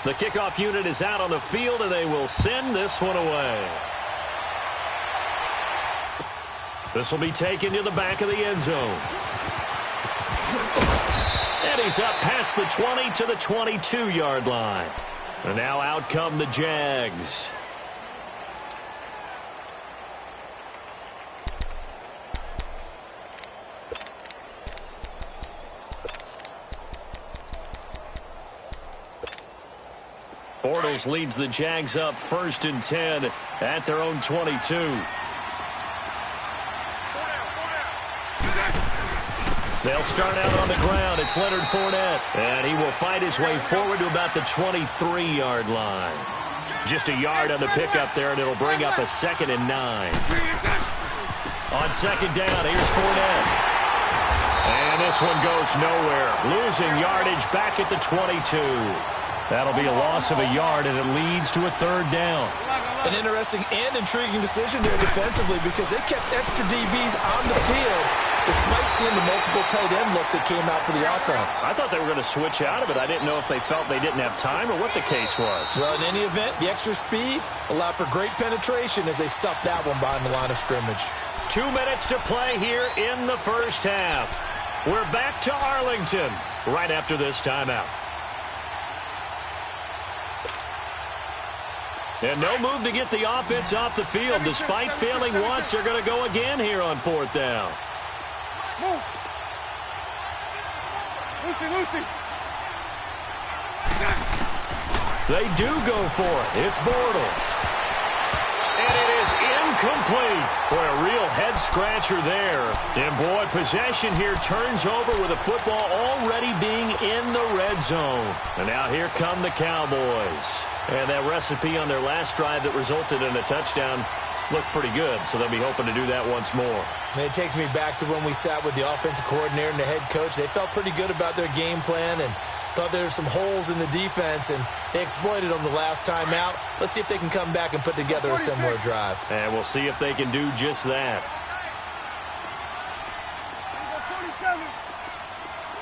The kickoff unit is out on the field, and they will send this one away. This will be taken to the back of the end zone. And he's up past the 20 to the 22-yard line. And now out come the Jags. Bortles leads the Jags up 1st and 10 at their own 22. They'll start out on the ground. It's Leonard Fournette, and he will fight his way forward to about the 23-yard line. Just a yard on the pickup there, and it'll bring up a 2nd and 9. On 2nd down, here's Fournette. And this one goes nowhere. Losing yardage back at the 22. That'll be a loss of a yard, and it leads to a 3rd down. An interesting and intriguing decision there defensively because they kept extra DBs on the field despite seeing the multiple tight end look that came out for the offense. I thought they were going to switch out of it. I didn't know if they felt they didn't have time or what the case was. Well, in any event, the extra speed allowed for great penetration as they stuffed that one behind the line of scrimmage. 2 minutes to play here in the first half. We're back to Arlington right after this timeout. And no move to get the offense off the field. Despite failing once, they're going to go again here on 4th down. Move. Lucy. They do go for it. It's Bortles. And it is incomplete. Boy, a real head-scratcher there. And, boy, possession here turns over with the football already being in the red zone. And now here come the Cowboys. And that recipe on their last drive that resulted in a touchdown looked pretty good, so they'll be hoping to do that once more. And it takes me back to when we sat with the offensive coordinator and the head coach. They felt pretty good about their game plan and thought there were some holes in the defense, and they exploited them the last time out. Let's see if they can come back and put together a similar drive. And we'll see if they can do just that.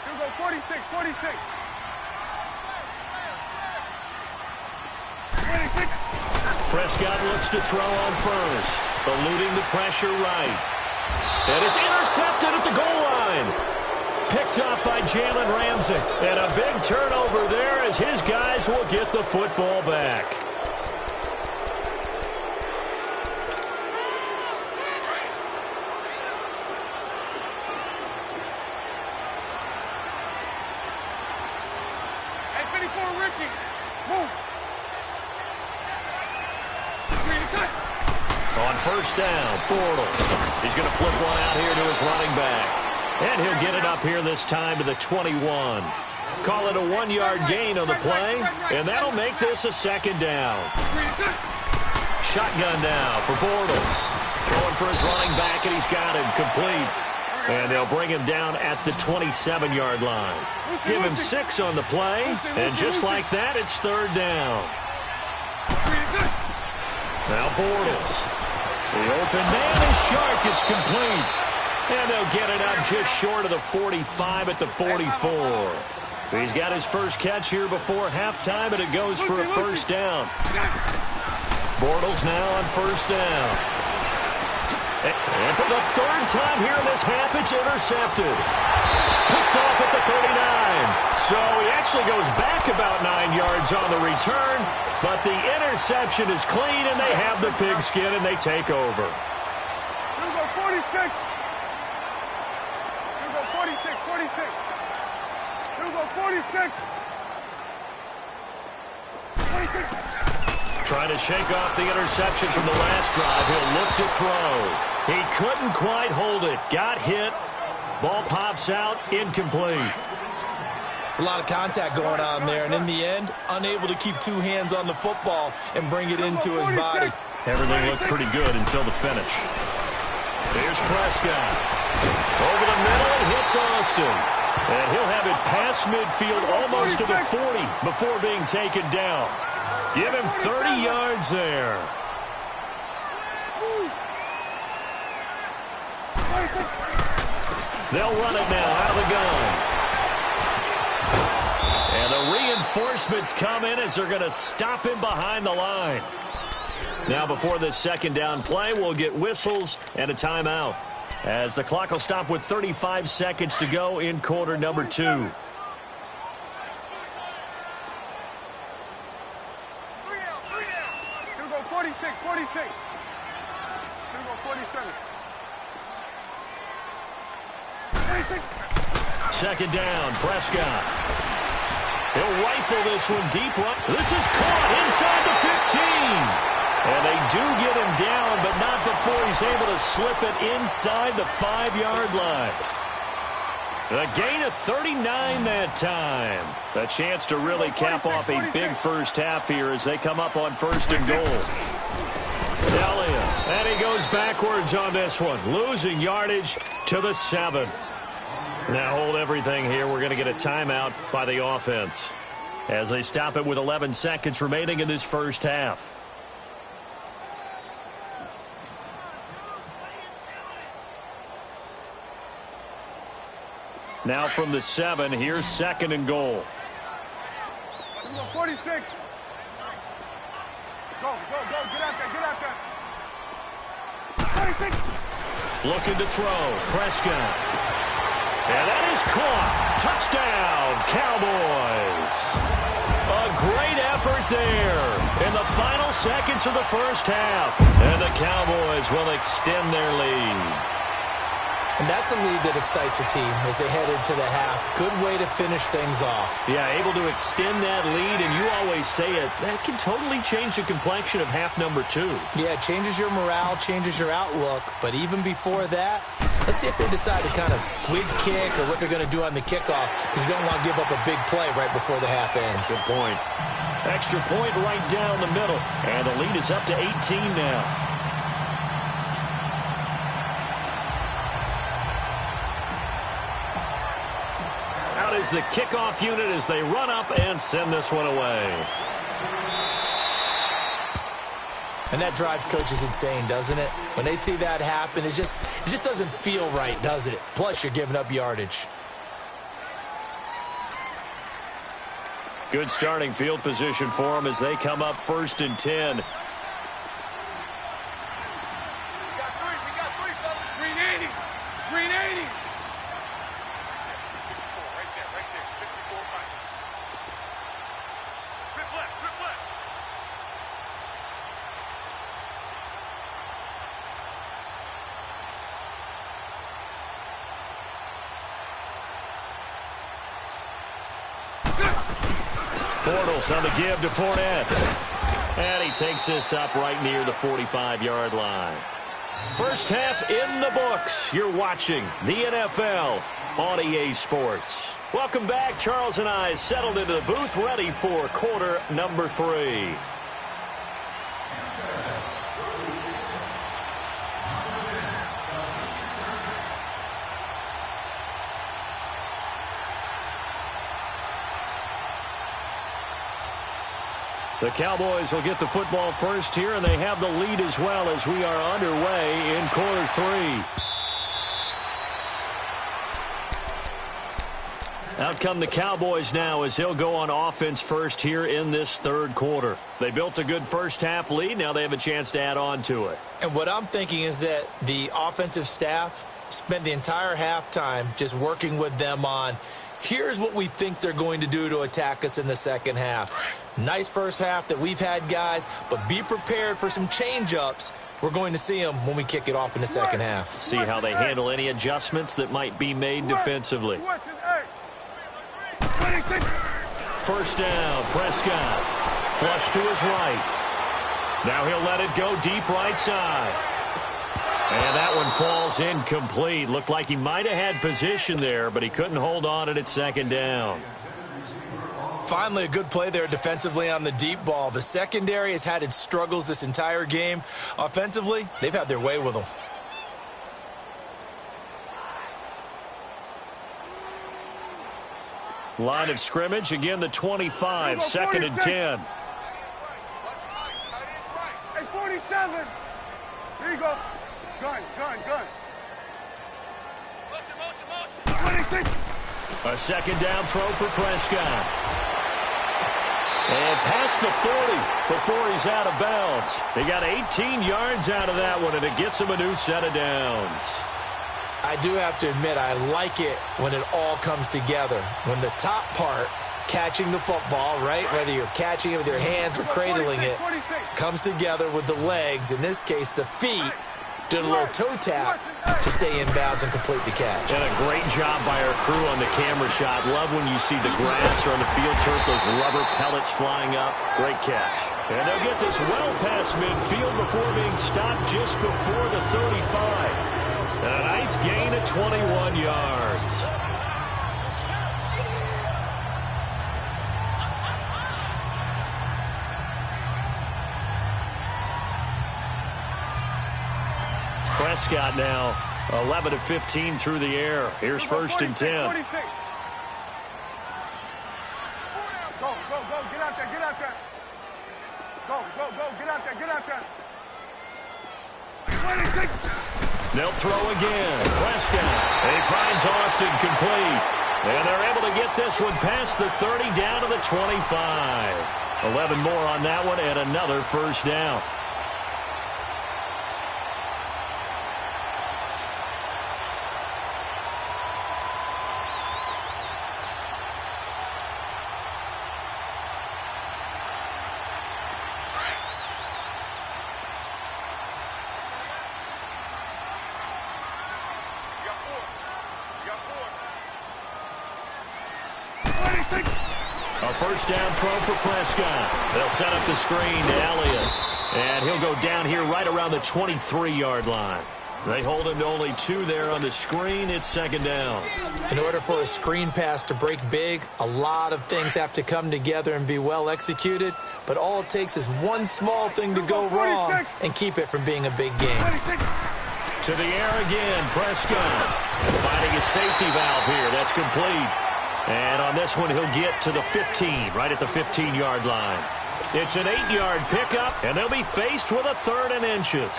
Here we go, 46. Prescott looks to throw on first, eluding the pressure right. And it's intercepted at the goal line. Picked up by Jalen Ramsey. And a big turnover there as his guys will get the football back. Hey, 54, Richie. Move. On 1st down, Bortles. He's going to flip one out here to his running back. And he'll get it up here this time to the 21. Call it a 1-yard gain on the play, and that'll make this a 2nd down. Shotgun now for Bortles. Throwing for his running back, and he's got him complete. And they'll bring him down at the 27-yard line. Give him 6 on the play, and just like that, it's 3rd down. Now Bortles. The open man is Shark. It's complete. And they'll get it up just short of the 45 at the 44. He's got his first catch here before halftime, and it goes for a 1st down. Bortles now on 1st down. And for the 3rd time here in this half, it's intercepted. Picked off at the 39. So he actually goes back about 9 yards on the return, but the interception is clean, and they have the pigskin, and they take over. Here we go, 46. Here we go, 46. Here we go, 46. 46. Trying to shake off the interception from the last drive. He'll look to throw. He couldn't quite hold it. Got hit. Ball pops out. Incomplete. It's a lot of contact going on there, and in the end, unable to keep 2 hands on the football and bring it into his body. Everything looked pretty good until the finish. Here's Prescott. Over the middle, it hits Austin. And he'll have it past midfield almost to the 40 before being taken down. Give him 30 yards there. They'll run it now out of the gun. And the reinforcements come in as they're going to stop him behind the line. Now before this second down play, we'll get whistles and a timeout, as the clock will stop with 35 seconds to go in quarter number 2. 3 down. 3 down. He'll go 46, 46. He'll go 47. 46. Second down, Prescott. He'll rifle this one deep right. This is caught inside the 15. And they do get him down, but not before he's able to slip it inside the 5-yard line. A gain of 39 that time. A chance to really cap off a big first half here as they come up on 1st and goal. Elliott, and he goes backwards on this one, losing yardage to the 7. Now hold everything here. We're going to get a timeout by the offense as they stop it with 11 seconds remaining in this first half. Now from the 7, here's 2nd and goal. 46. Go, get out there. 46. Looking to throw, Prescott. And that is caught. Touchdown, Cowboys. A great effort there in the final seconds of the first half. And the Cowboys will extend their lead. And that's a lead that excites a team as they head into the half. Good way to finish things off. Yeah, able to extend that lead, and you always say it, that can totally change the complexion of half number 2. Yeah, it changes your morale, changes your outlook. But even before that, let's see if they decide to kind of squib kick or what they're going to do on the kickoff, because you don't want to give up a big play right before the half ends. Good point. Extra point right down the middle, and the lead is up to 18 now. Is the kickoff unit as they run up and send this one away. And that drives coaches insane, doesn't it? When they see that happen, it just doesn't feel right, does it? Plus, you're giving up yardage. Good starting field position for them as they come up 1st and 10. We got three, fellas. Green 80. Green 80. Right there. 54 right. Rip left. Bortles on the give to Fournette. And he takes this up right near the 45-yard line. First half in the books. You're watching the NFL on EA Sports. Welcome back. Charles and I settled into the booth, ready for quarter number 3. The Cowboys will get the football first here, and they have the lead as well as we are underway in quarter 3. Out come the Cowboys now as they'll go on offense first here in this 3rd quarter. They built a good first half lead. Now they have a chance to add on to it. And what I'm thinking is that the offensive staff spent the entire halftime just working with them on, here's what we think they're going to do to attack us in the second half. Nice first half that we've had, guys, but be prepared for some change-ups. We're going to see them when we kick it off in the second half. See how they handle any adjustments that might be made defensively. First down, Prescott. Flush to his right. Now he'll let it go deep right side. And that one falls incomplete. Looked like he might have had position there, but he couldn't hold on at 2nd down. Finally, a good play there defensively on the deep ball. The secondary has had its struggles this entire game. Offensively, they've had their way with them. Line of scrimmage, again the 25, 2nd and 10. Hey, 47. Here you go. Gun. A second down throw for Prescott. And past the 40 before he's out of bounds. He got 18 yards out of that one, and it gets him a new set of downs. I do have to admit, I like it when it all comes together. When the top part, catching the football, right, whether you're catching it with your hands or cradling it, comes together with the legs, in this case the feet, doing a little toe tap to stay in bounds and complete the catch. And a great job by our crew on the camera shot. Love when you see the grass or on the field turf, those rubber pellets flying up. Great catch. And they'll get this well past midfield before being stopped just before the 35. And a nice gain of 21 yards. Prescott now 11 of 15 through the air. Here's first and 10. Go, go, go, get out there, get out there. Go, go, go, get out there, get out there. 26. They'll throw again. Prescott. He finds Austin complete. And they're able to get this one past the 30 down to the 25. 11 more on that one and another first down. A first down throw for Prescott. They'll set up the screen to Elliott. And he'll go down here right around the 23-yard line. They hold him to only 2 there on the screen. It's second down. In order for a screen pass to break big, a lot of things have to come together and be well executed. But all it takes is one small thing to go wrong and keep it from being a big game. To the air again, Prescott. Finding a safety valve here. That's complete. And on this one, he'll get to the 15, right at the 15-yard line. It's an 8-yard pickup, and they'll be faced with a 3rd and inches.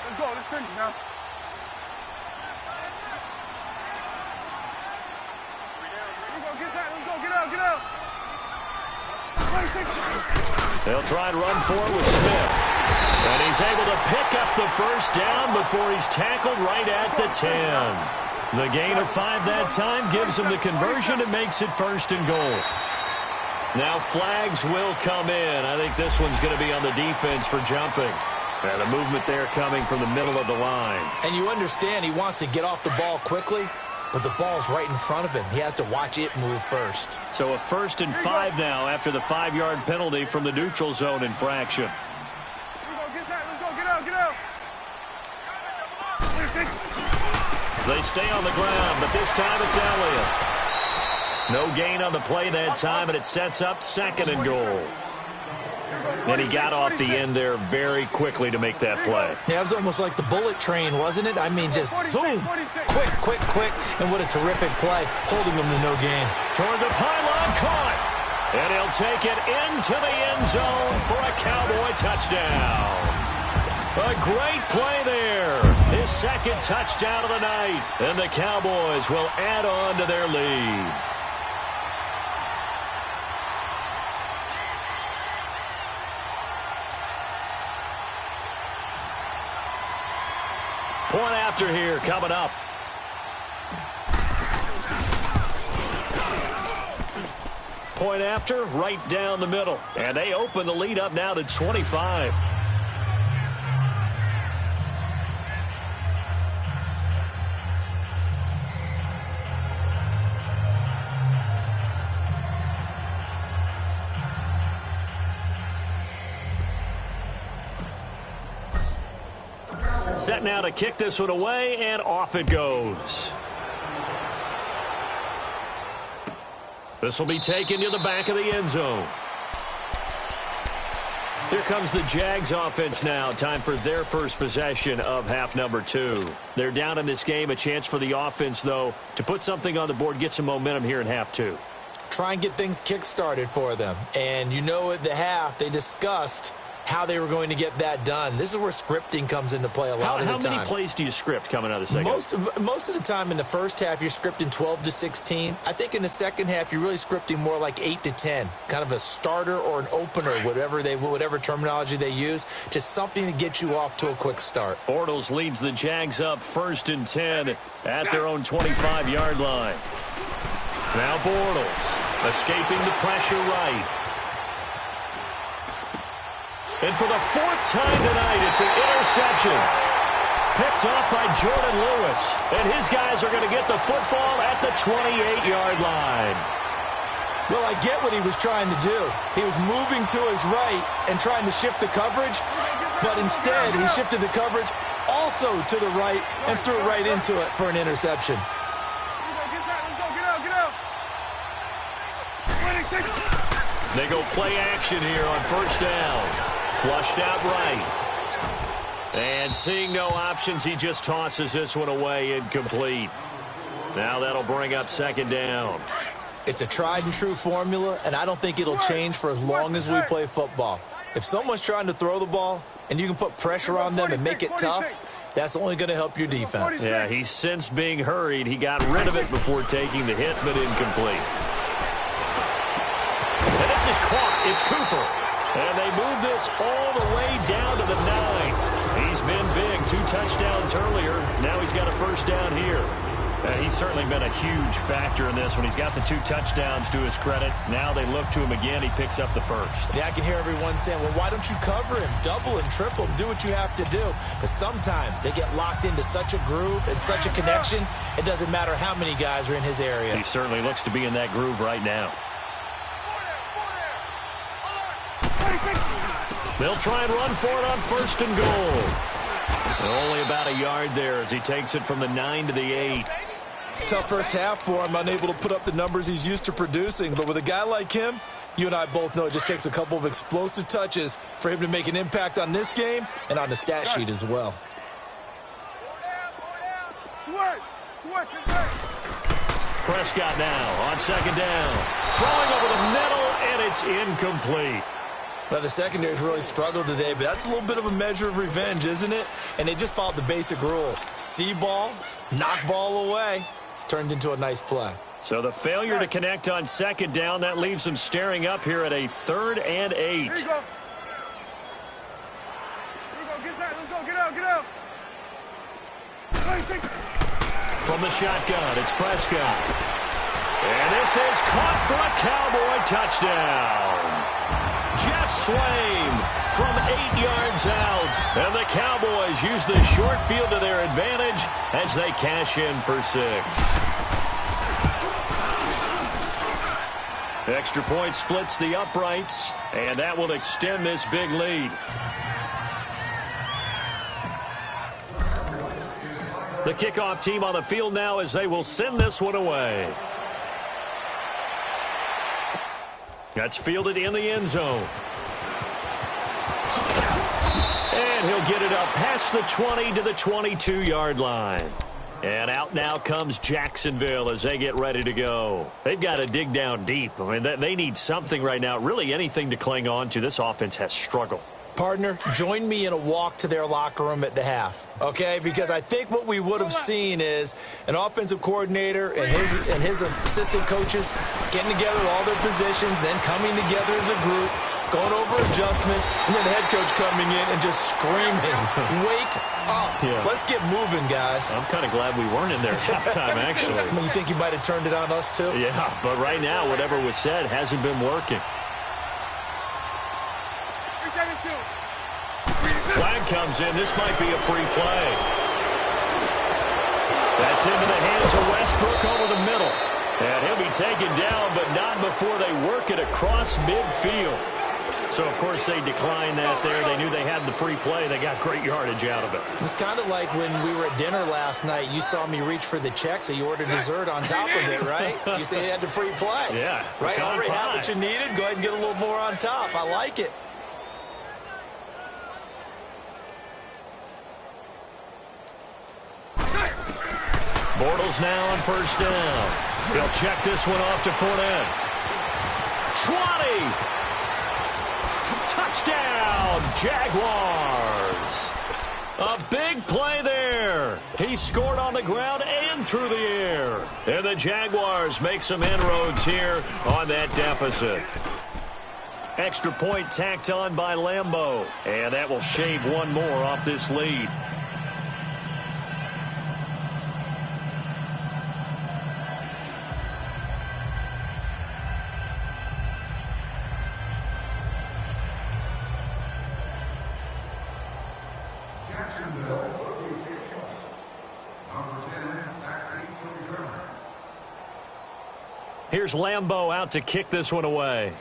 Let's go, let's finish now. They'll try and run for it with Smith. And he's able to pick up the first down before he's tackled right at the 10. The gain of 5 that time gives him the conversion and makes it 1st and goal. Now flags will come in. I think this one's going to be on the defense for jumping. And the movement there coming from the middle of the line. And you understand he wants to get off the ball quickly, but the ball's right in front of him. He has to watch it move first. So a 1st and 5 now after the 5-yard penalty from the neutral zone infraction. Let's go, get out, get out. They stay on the ground, but this time it's Elliott. No gain on the play that time, and it sets up 2nd and goal. And he got off the end there very quickly to make that play. Yeah, it was almost like the bullet train, wasn't it? I mean, just zoom. Quick, quick, quick. And what a terrific play, holding them to no gain. Toward the pylon, caught. And he'll take it into the end zone for a Cowboy touchdown. A great play there. His 2nd touchdown of the night. And the Cowboys will add on to their lead. Point after here coming up. Point after right down the middle. And they open the lead up now to 25. Set now to kick this one away, and off it goes. This will be taken to the back of the end zone. Here comes the Jags offense now. Time for their first possession of half number 2. They're down in this game. A chance for the offense, though, to put something on the board, get some momentum here in half 2. Try and get things kick-started for them. And you know at the half, they discussed how they were going to get that done. This is where scripting comes into play a lot of the time. How many plays do you script coming out of the second? Most of the time in the first half, you're scripting 12 to 16. I think in the second half, you're really scripting more like 8 to 10. Kind of a starter or an opener, whatever terminology they use. Just something to get you off to a quick start. Bortles leads the Jags up 1st and 10 at their own 25-yard line. Now Bortles escaping the pressure right. And for the 4th time tonight, it's an interception. Picked off by Jordan Lewis. And his guys are going to get the football at the 28-yard line. Well, I get what he was trying to do. He was moving to his right and trying to shift the coverage. But instead, he shifted the coverage also to the right and threw it right into it for an interception. They go play action here on 1st down. Flushed out right. And seeing no options, he just tosses this one away, incomplete. Now that'll bring up 2nd down. It's a tried-and-true formula, and I don't think it'll change for as long as we play football. If someone's trying to throw the ball and you can put pressure on them and make it tough, that's only going to help your defense. Yeah, he's since being hurried. He got rid of it before taking the hit, but incomplete. And this is caught. It's Cooper. And they move this all the way down to the 9. He's been big. 2 touchdowns earlier. Now he's got a 1st down here. He's certainly been a huge factor in this when he's got the 2 touchdowns to his credit. Now they look to him again. He picks up the 1st. Yeah, I can hear everyone saying, well, why don't you cover him? Double him, triple him, do what you have to do. But sometimes they get locked into such a groove and such a connection, it doesn't matter how many guys are in his area. He certainly looks to be in that groove right now. They'll try and run for it on 1st and goal. And only about a yard there as he takes it from the 9 to the 8. Tough first half for him, unable to put up the numbers he's used to producing. But with a guy like him, you and I both know it just takes a couple of explosive touches for him to make an impact on this game and on the stat sheet as well. Prescott now on 2nd down. Throwing over the middle, and it's incomplete. Well, the secondary's really struggled today, but that's a little bit of a measure of revenge, isn't it? And they just followed the basic rules. See ball, knock ball away. Turned into a nice play. So the failure to connect on 2nd down, that leaves them staring up here at a 3rd and 8. Here you go. Here we go. Let's go. Get out. From the shotgun, it's Prescott. And this is caught for a Cowboy touchdown. Jeff Swaim from 8 yards out. And the Cowboys use the short field to their advantage as they cash in for 6. Extra point splits the uprights, and that will extend this big lead. The kickoff team on the field now as they will send this one away. That's fielded in the end zone. And he'll get it up past the 20 to the 22-yard line. And out now comes Jacksonville as they get ready to go. They've got to dig down deep. I mean, they need something right now, really anything to cling on to. This offense has struggled. Partner, join me in a walk to their locker room at the half, okay? Because I think what we would have seen is an offensive coordinator and his assistant coaches getting together with all their positions, then coming together as a group, going over adjustments, and then the head coach coming in and just screaming, wake up. Yeah. Let's get moving, guys. I'm kind of glad we weren't in there at halftime, actually. You think you might have turned it on us, too? Yeah, but right now, whatever was said hasn't been working. Flag comes in. This might be a free play. That's into the hands of Westbrook over the middle. And he'll be taken down, but not before they work it across midfield. So, of course, they declined that there. They knew they had the free play. They got great yardage out of it. It's kind of like when we were at dinner last night. You saw me reach for the check, so you ordered dessert on top of it, right? You say you had the free play. Yeah. Right? Already had what you needed. Go ahead and get a little more on top. I like it. Bortles now on first down. He'll check this one off to Fournette. 20. Touchdown, Jaguars. A big play there. He scored on the ground and through the air. And the Jaguars make some inroads here on that deficit. Extra point tacked on by Lambeau. And that will shave one more off this lead. Here's Lambeau out to kick this one away.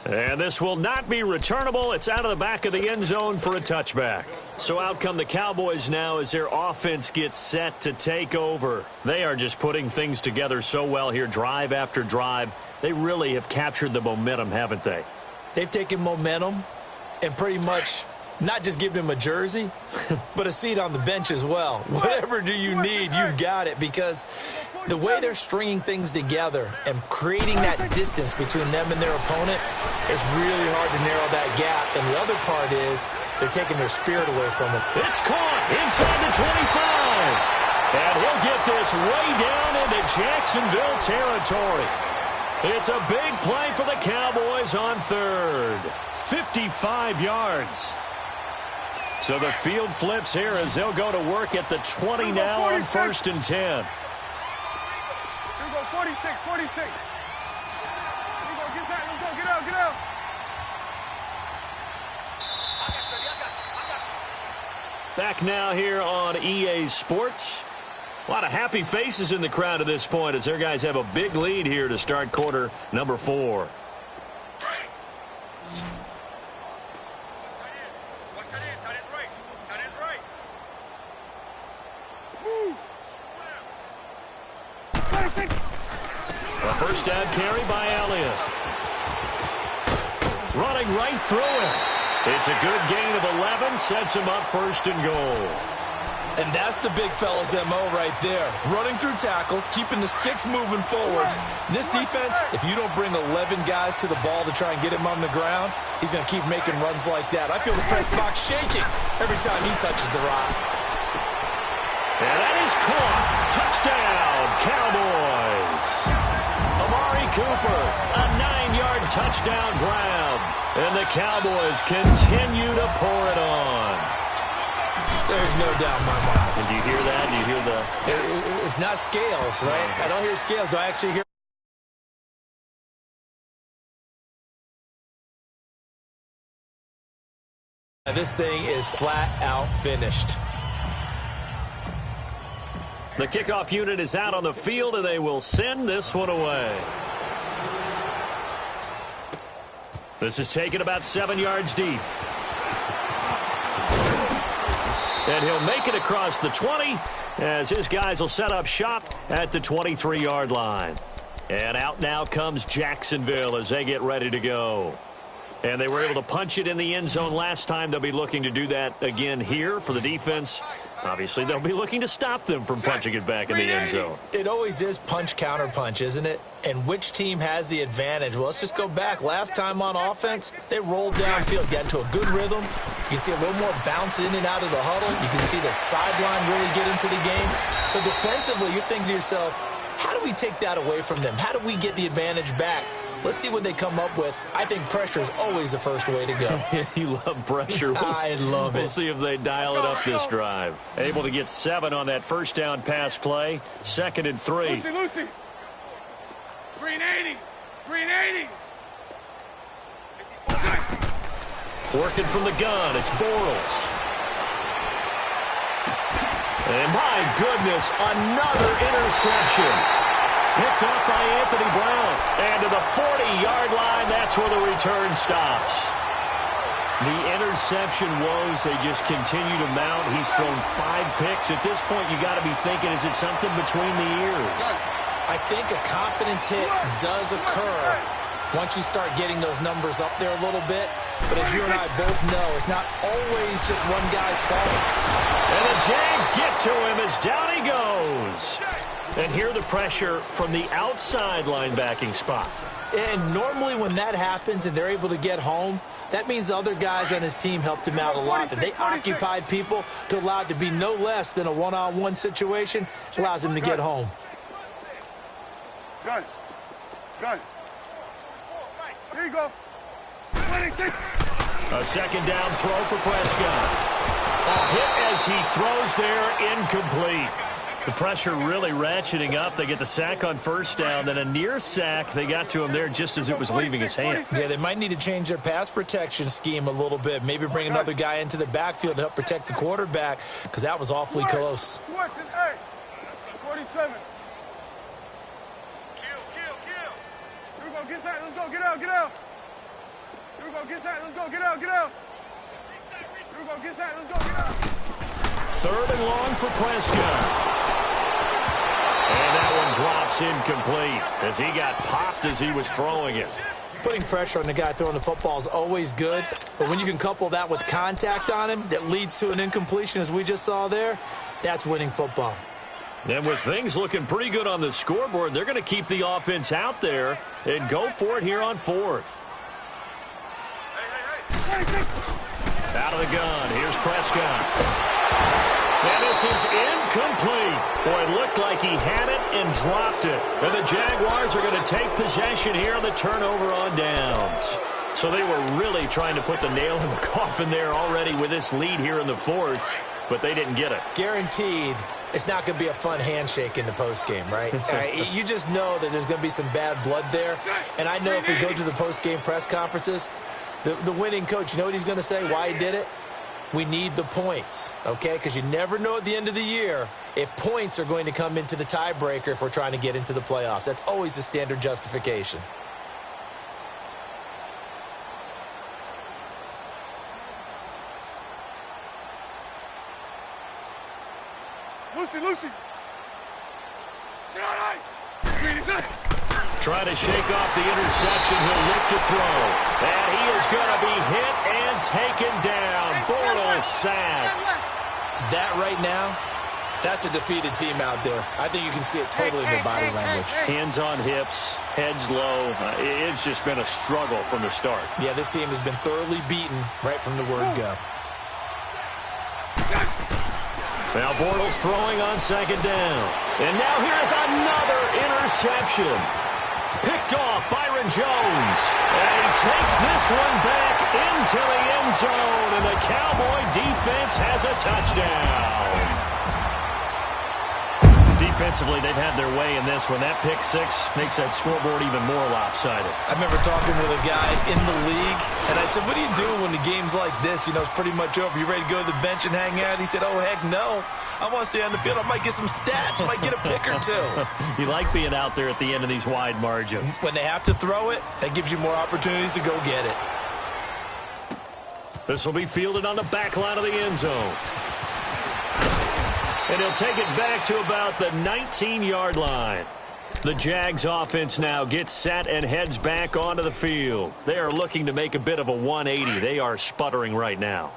And this will not be returnable. It's out of the back of the end zone for a touchback. So out come the Cowboys now as their offense gets set to take over. They are just putting things together so well here, drive after drive. They really have captured the momentum, haven't they? They've taken momentum and pretty much not just given him a jersey, but a seat on the bench as well. Whatever do you need, you've got it, because the way they're stringing things together and creating that distance between them and their opponent is really hard to narrow that gap. And the other part is they're taking their spirit away from it. It's caught inside the 25. And he'll get this way down into Jacksonville territory. It's a big play for the Cowboys on third. 55 yards. So the field flips here as they'll go to work at the 20 now on first and 10. Here we go, 46, 46. Here we go, get that, let's go, get out, get out. Back now here on EA Sports. A lot of happy faces in the crowd at this point as their guys have a big lead here to start quarter number 4. A first down carry by Elliott. Running right through it. It's a good gain of 11, sets him up first and goal. And that's the big fella's MO right there. Running through tackles, keeping the sticks moving forward. This defense, if you don't bring 11 guys to the ball to try and get him on the ground, he's going to keep making runs like that. I feel the press box shaking every time he touches the rock. And that is caught. Touchdown, Cowboys. Amari Cooper, a 9-yard touchdown grab. And the Cowboys continue to pour it on. There's no doubt in my mind. Did you hear that? Do you hear the... It's not scales, right? I don't hear scales. Do I actually hear... This thing is flat out finished. The kickoff unit is out on the field, and they will send this one away. This is taken about 7 yards deep. And he'll make it across the 20 as his guys will set up shop at the 23-yard line. And out now comes Jacksonville as they get ready to go. And they were able to punch it in the end zone last time. They'll be looking to do that again here for the defense. Obviously, they'll be looking to stop them from punching it back in the end zone. It always is punch, counter punch, isn't it? And which team has the advantage? Well, let's just go back. Last time on offense, they rolled downfield, got into a good rhythm. You can see a little more bounce in and out of the huddle. You can see the sideline really get into the game. So defensively, you're thinking to yourself, how do we take that away from them? How do we get the advantage back? Let's see what they come up with. I think pressure is always the first way to go. You love pressure. I love it. We'll see if they dial it up this drive. Able to get 7 on that first down pass play. 2nd and 3. Lucy. 380. 380. Working from the gun. It's Bortles. And my goodness, another interception. Picked up by Anthony Brown. And to the 40-yard line, that's where the return stops. The interception woes, they just continue to mount. He's thrown 5 picks. At this point, you got to be thinking, is it something between the ears? I think a confidence hit does occur once you start getting those numbers up there a little bit. But as you and I both know, it's not always just one guy's fault. And the Jags get to him as down he goes. And here the pressure from the outside linebacking spot. And normally when that happens and they're able to get home, that means the other guys on his team helped him out a lot. That they occupied people to allow it to be no less than a one-on-one situation allows him to get home. Got it. Got it. Here you go. 26. A second down throw for Prescott. A hit as he throws there, incomplete. The pressure really ratcheting up. They get the sack on first down, then a near sack. They got to him there just as it was leaving his hand. Yeah, they might need to change their pass protection scheme a little bit. Maybe bring another guy into the backfield to help protect the quarterback, because that was awfully close. Switch and 8. 47. Kill. Here we go. Get that. Let's go. Get out. Here we go. Get that. Let's go. Get out. Here we go. Get that. Let's go. Get out. Third and long for Prescott. And that one drops incomplete as he got popped as he was throwing it. Putting pressure on the guy throwing the football is always good, but when you can couple that with contact on him that leads to an incompletion, as we just saw there, that's winning football. And with things looking pretty good on the scoreboard, they're going to keep the offense out there and go for it here on fourth. Out of the gun, here's Prescott. And this is incomplete. Boy, it looked like he had it and dropped it. And the Jaguars are going to take possession here on the turnover on downs. So they were really trying to put the nail in the coffin there already with this lead here in the fourth, but they didn't get it. Guaranteed it's not going to be a fun handshake in the postgame, right? You just know that there's going to be some bad blood there. And I know if we go to the postgame press conferences, the winning coach, you know what he's going to say, why he did it? We need the points, okay? Because you never know at the end of the year if points are going to come into the tiebreaker if we're trying to get into the playoffs. That's always the standard justification. Lucy. Trying to shake off the interception. He'll look to throw. And he is going to be hit and taken down. Bortles sacked. That right now, that's a defeated team out there. I think you can see it totally in their body language. Hands on hips, heads low. It's just been a struggle from the start. Yeah, this team has been thoroughly beaten right from the word go. Now Bortles throwing on second down. And now here's another interception. Picked off Byron Jones. And he takes this one back into the end zone. And the Cowboy defense has a touchdown. Defensively, they've had their way in this one. That pick six makes that scoreboard even more lopsided. I remember talking with a guy in the league, and I said, what do you do when the game's like this? You know, it's pretty much over. You ready to go to the bench and hang out? He said, oh, heck no. I want to stay on the field. I might get some stats. I might get a pick or two. You like being out there at the end of these wide margins. When they have to throw it, that gives you more opportunities to go get it. This will be fielded on the back line of the end zone. And he'll take it back to about the 19-yard line. The Jags offense now gets set and heads back onto the field. They are looking to make a bit of a 180. They are sputtering right now.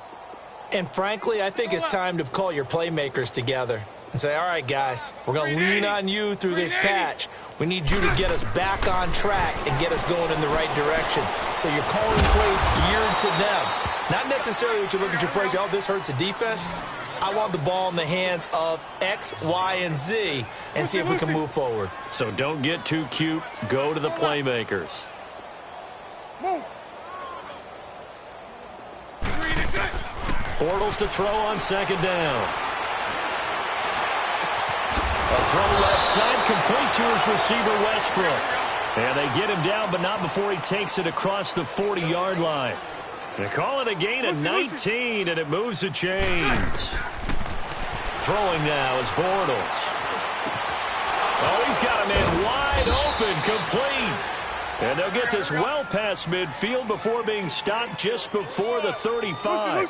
And frankly, I think it's time to call your playmakers together and say, all right, guys, we're going to lean on you through this patch. We need you to get us back on track and get us going in the right direction. So you're calling plays geared to them. Not necessarily what you look at your plays, oh, this hurts the defense. I want the ball in the hands of X, Y, and Z and see if we can move forward. So don't get too cute. Go to the playmakers. Move. Bortles to throw on second down. A throw left side complete to his receiver, Westbrook. And they get him down, but not before he takes it across the 40-yard line. They call it a gain of 19, and it moves the chains. Throwing now is Bortles. Oh, he's got a man wide open, complete. And they'll get this well past midfield before being stopped just before the 35.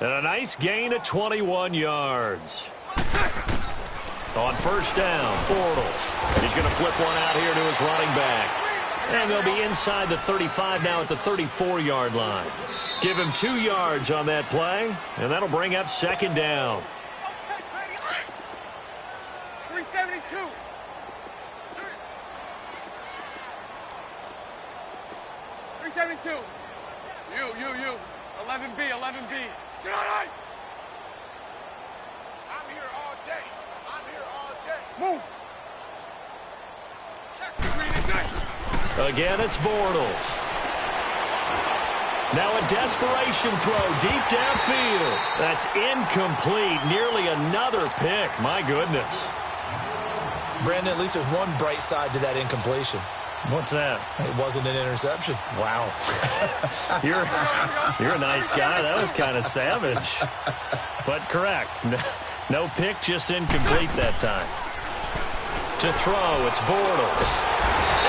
And a nice gain of 21 yards. On first down, Bortles. He's going to flip one out here to his running back. And they'll be inside the 35 now at the 34-yard line. Give him 2 yards on that play, and that'll bring up second down. 372. You. 11B. Tonight. I'm here all day. Move. Again, it's Bortles. Now a desperation throw deep downfield. That's incomplete. Nearly another pick. My goodness. Brandon, at least there's one bright side to that incompletion. What's that? It wasn't an interception. Wow. You're a nice guy. That was kind of savage. But correct. No pick, just incomplete that time. To throw, it's Bortles.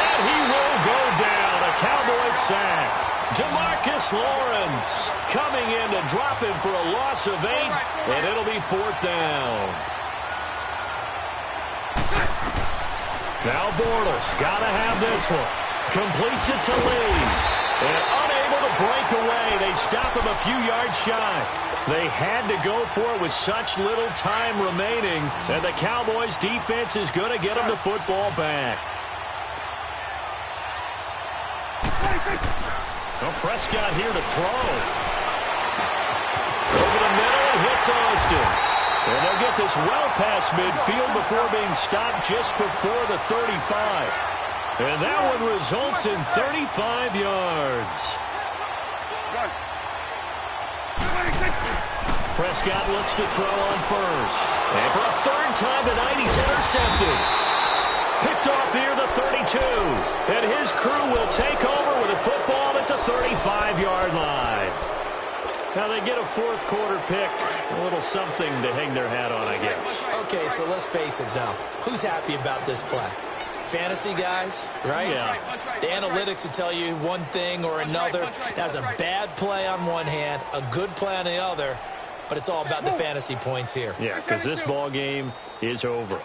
And he will go down. A Cowboys sack. DeMarcus Lawrence coming in to drop him for a loss of 8, and it'll be 4th down. Now Bortles, got to have this one. Completes it to Lee. And unable to break away. They stop him a few yards shy. They had to go for it with such little time remaining. And the Cowboys defense is going to get him the football back. Well, Prescott here to throw. Over the middle, hits Austin. And they'll get this well past midfield before being stopped just before the 35. And that one results in 35 yards. Prescott looks to throw on first. And for a 3rd time tonight, he's intercepted. Picked off here the 32. And his crew will take over with a football at the 35-yard line. Now they get a 4th quarter pick. A little something to hang their hat on, I guess. Okay, so let's face it, though. Who's happy about this play? Fantasy guys, right? Yeah. The analytics will tell you one thing or another. That's a bad play on one hand, a good play on the other, but it's all about the fantasy points here. Yeah, because this ball game is over.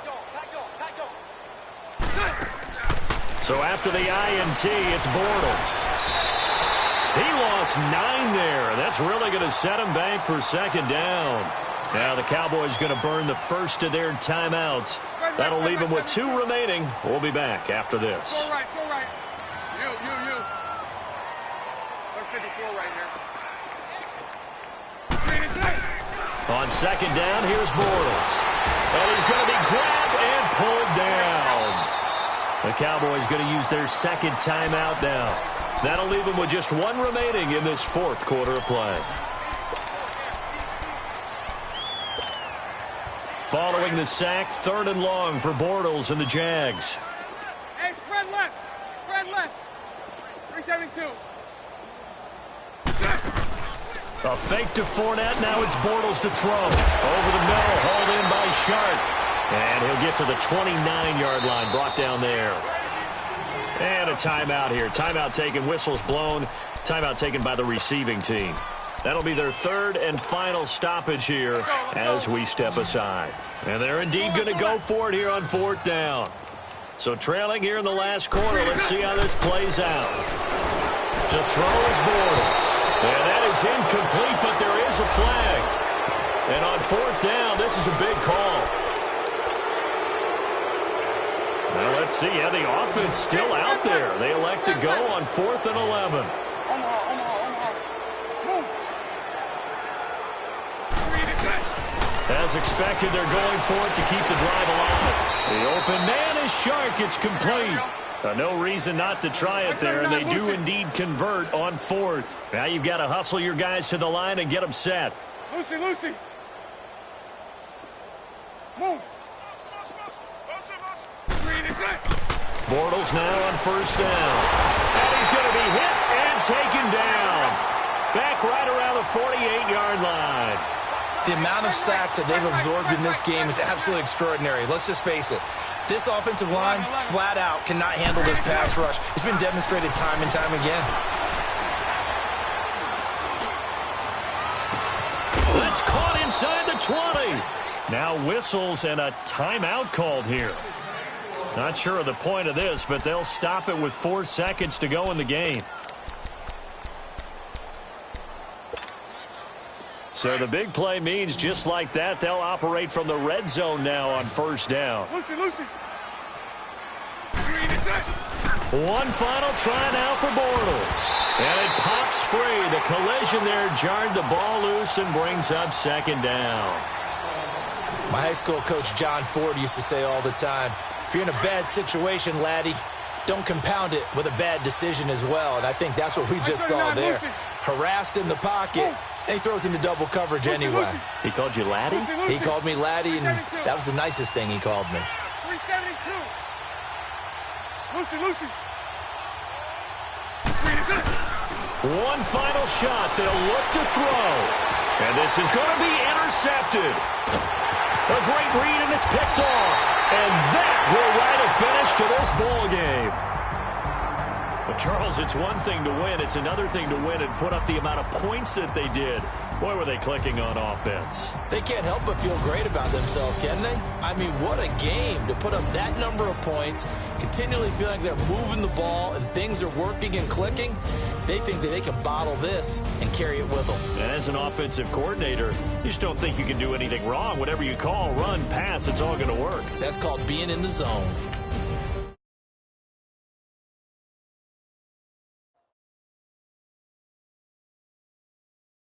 So after the INT, it's Bortles. He lost 9 there. That's really going to set him back for 2nd down. Now the Cowboys going to burn the first of their timeouts. That'll leave them with 2 remaining. We'll be back after this. So right. You. 54 right here. On 2nd down, here's Bortles. And he's going to be grabbed and pulled down. The Cowboys going to use their 2nd timeout now. That'll leave them with just 1 remaining in this 4th quarter of play. Following the sack, 3rd and long for Bortles and the Jags. Hey, spread left. 372. A fake to Fournette. Now it's Bortles to throw. Over the middle, hauled in by Sharp. And he'll get to the 29-yard line, brought down there. And a timeout here. Timeout taken, whistles blown. Timeout taken by the receiving team. That'll be their 3rd and final stoppage here as we step aside. And they're indeed going to go for it here on 4th down. So trailing here in the last quarter, let's see how this plays out. To throw is Bortles. And that is incomplete, but there is a flag. And on 4th down, this is a big call. Now let's see. Yeah, the offense still out there. They elect to go on 4th and 11. As expected, they're going for it to keep the drive alive. The open man is Shark. It's complete. No reason not to try it there, and they do indeed convert on 4th. Now you've got to hustle your guys to the line and get them set. Lucy. Move. Bortles now on 1st down. And he's going to be hit and taken down. Back right around the 48-yard line. The amount of sacks that they've absorbed in this game is absolutely extraordinary. Let's just face it. This offensive line, flat out, cannot handle this pass rush. It's been demonstrated time and time again. That's caught inside the 20. Now whistles and a timeout called here. Not sure of the point of this, but they'll stop it with 4 seconds to go in the game. So the big play means just like that, they'll operate from the red zone now on first down. Lucy. One final try now for Bortles. And it pops free. The collision there jarred the ball loose and brings up second down. My high school coach John Ford used to say all the time, if you're in a bad situation, laddie, don't compound it with a bad decision as well. And I think that's what we just saw there. Harassed in the pocket, and he throws into double coverage anyway. He called you laddie? He called me laddie, and that was the nicest thing he called me. 372. Lucy. One final shot. They'll look to throw. And this is going to be intercepted. A great read, and it's picked off. And that will write a finish to this ball game. But, Charles, it's one thing to win. It's another thing to win and put up the amount of points that they did. Boy, were they clicking on offense. They can't help but feel great about themselves, can they? I mean, what a game to put up that number of points, continually feel like they're moving the ball and things are working and clicking. They think that they can bottle this and carry it with them. And as an offensive coordinator, you just don't think you can do anything wrong. Whatever you call, run, pass, it's all going to work. That's called being in the zone.